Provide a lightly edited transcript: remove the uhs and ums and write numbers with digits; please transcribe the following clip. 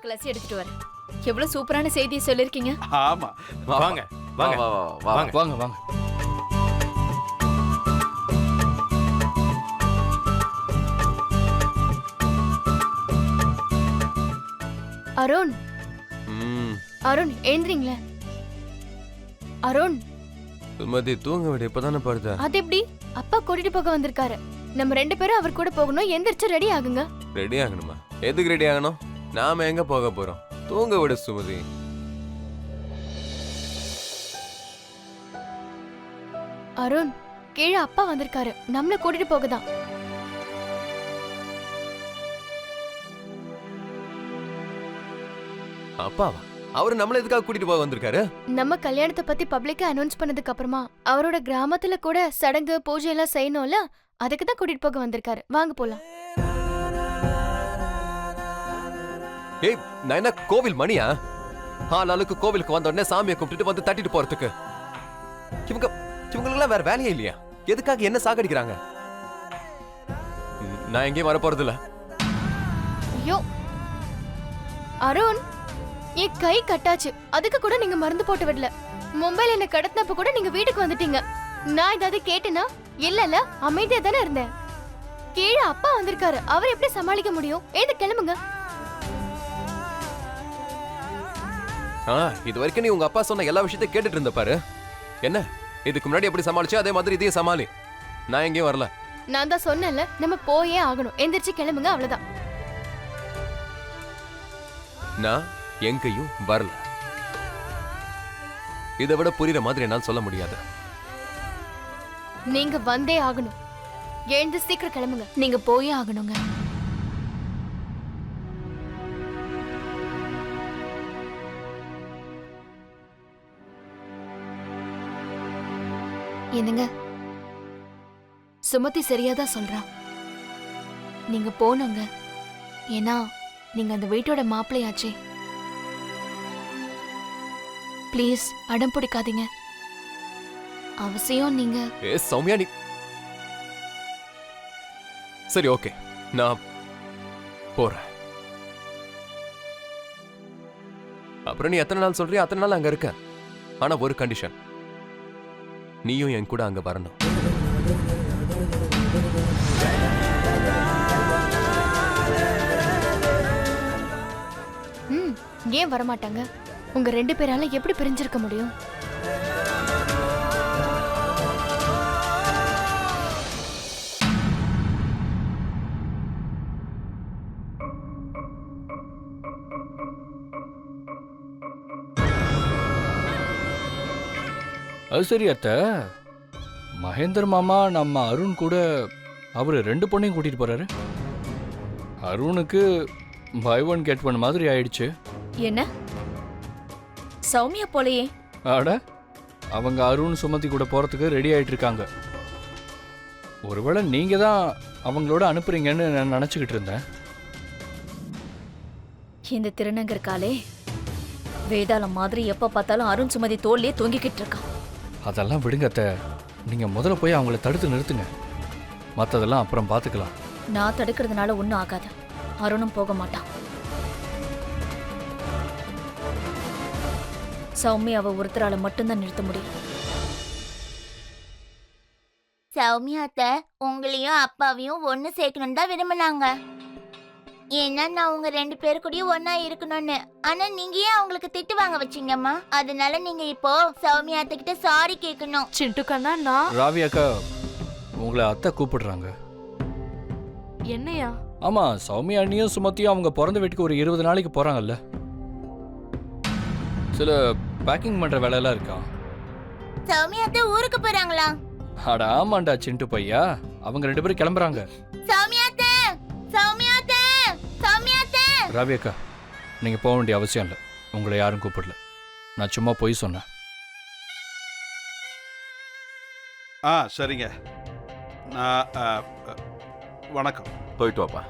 Class எடுத்துட்டு வரேன். எவ்வளவு சூப்பரான செய்தியை சொல்லிருக்கீங்க. ஆமா வாங்க வாங்க வாங்க வாங்க வாங்க. அருண் அருண் எழுந்திரீங்களே. அருண் சுமதி தூங்க விட இப்பதானே படுத்த. அது எப்படி? அப்பா கூட்டிட்டு போக வந்திருக்காரு. நம்ம 2 பேரும் அவர் கூட போகணும். எந்திரிச்சு ரெடி ஆகுங்க. ரெடி ஆகணுமா? எதுக்கு ரெடி ஆகணும்? நாம எங்க போக போறோம்? தூங்க விட சுமதி. அருண் கீழே அப்பா வந்திருக்காரு. நம்மள கூட்டிட்டு போகதான். அப்பாவா? அவரு நம்மள எதுக்காக கூட்டிட்டு போக வந்திருக்காரு? நம்ம கல்யாணத்தை பத்தி பப்ளிக்கா அனௌன்ஸ் பண்ணதுக்கு அப்புறமா அவரோட கிராமத்துல கூட சடங்கு பூஜை எல்லாம் செய்யணும்ல, அதுக்கு தான் கூட்டிட்டு போக வந்திருக்காரு. வாங்க போலாம். ஏய், நான் என்ன கோவில் மணியா? ஆளாளுக்கு கோவிலுக்கு வந்த உடனே சாமியை கூப்பிட்டுட்டு வந்து தட்டிட்டு போறதுக்கு. இவங்களுக்கெல்லாம் வேற வேலையே இல்லையா? எதுக்காக என்ன சாகடிக்கிறாங்க? நான் எங்கேயும் வர போறது இல்ல. ஐயோ அருண், என் கை கட்டாச்சு. அதுக்கு கூட நீங்க மருந்து போட்டு விடல. மும்பைல என்ன கடத்தினப்ப கூட நீங்க வீட்டுக்கு வந்துட்டீங்க. நான் ஏதாவது கேட்டேனா? இல்ல அமைதியா தானே இருந்தேன். கீழே அப்பா வந்திருக்காரு. அவர் எப்படி சமாளிக்க முடியும்? ஏது கிளம்புங்க. இது வரைக்கும் நீ உங்க அப்பா சொன்ன எல்லா விஷயத்தையும் கேட்டுட்டு இருந்த பாரு. என்ன இதுக்கு முன்னாடி எப்படி சமாளிச்சோ அதே மாதிரி இதையும் சமாளி. நான் எங்கேயும் வரல. நான் தான் சொன்னேன்ல, நம்ம போயே ஆகணும். எந்திரிச்சு கிளம்புங்க, அவ்வளவுதான். நான் எங்கேயும் வரல. இதை விட புரியுற மாதிரி என்னால் சொல்ல முடியாது. நீங்க வந்தே ஆகணும். எழுந்து சீக்கிரம் கிளம்புங்க. நீங்க போயே ஆகணுங்க. என்னங்க, சுமதி சரியாதான் சொல்றா. நீங்க போனோங்க. ஏன்னா நீங்க அந்த வீட்டோட மாப்பிள்ளையாச்சே. ப்ளீஸ் அடம் பிடிக்காதீங்க. அவசியம் நீங்க. சௌமியா நீ சரி, ஓகே, நான் போறேன். அப்புறம் நீ எத்தனை நாள் சொல்றியா அத்தனை நாள் அங்க இருக்க. ஆனா ஒரு கண்டிஷன், நீயும் என் கூட அங்க வரணும். ஏன் வரமாட்டாங்க? உங்க 2 பேரால எப்படி பிரிஞ்சிருக்க முடியும்? அது சரி அத்தை, மகேந்தர் மாமா நம்ம அருண் கூட அவர் 2 பொண்ணையும் கூட்டிட்டு போறாரு. அருணுக்கு பை ஒன் கெட் ஒன் மாதிரி ஆயிடுச்சு. என்ன சௌமியா போலையே? ஆட, அவங்க அருண் சுமதி கூட போறதுக்கு ரெடி ஆயிட்டு இருக்காங்க. ஒருவேளை நீங்க தான் அவங்களோட அனுப்புறீங்கன்னு நான் நினைச்சுக்கிட்டு இருந்தேன். இந்த திருநங்கர் வேதாளம் மாதிரி எப்ப பார்த்தாலும் அருண் சுமதி தோல்லையே தூங்கிக்கிட்டு இருக்கான். அதெல்லாம் விடுங்க அத்தை, நீங்க முதல்ல போய் அவங்கள தடுத்து நிறுத்துங்க. மற்றதெல்லாம் அப்புறம் பார்த்துக்கலாம். நான் தடுக்கிறதுனால ஒன்றும் ஆகாது. அருணும் போக மாட்டான். சௌமியாவை ஒருத்தரால மட்டும்தான் நிறுத்த முடியும். சௌமியாத்த உங்களையும் அப்பாவையும் ஒன்னு சேர்க்கணும் தான் விரும்பினாங்க. ஏன்னா நான் உங்க 2 பேரு கூடயும் ஒன்னா இருக்கணும்னு. ஆனா நீங்க ஏன் அவங்களுக்கு திட்டு வாங்க வச்சீங்கம்மா? அதனால நீங்க இப்போ சௌமியாத்த கிட்ட சாரி கேட்கணும். சிண்டு கண்ணா, நான் ராவி அக்கா உங்களை அத்தை கூப்பிடுறாங்க. என்னையா? ஆமா, சௌமியா அண்ணியும் சுமத்தியும் அவங்க பிறந்த வீட்டுக்கு ஒரு 20 நாளைக்கு போறாங்கல்ல. சில பேக்கிங் பண்ற வேலையெல்லாம் இருக்கா. சௌமியாத்த ஊருக்கு போறாங்களா? அட ஆமாண்டா சிண்டு பையா, அவங்க 2 பேரும் கிளம்புறாங்க. சௌமியாத்த, சௌமியாத்த, சௌமியாத்த. ராவி அக்கா, நீங்க போக வேண்டிய அவசியம் இல்லை. உங்களை யாரும் கூப்பிடல. நான் சும்மா போய் சொன்னேன். சரிங்க. நான் வணக்கம். போயிட்டு வாப்பா.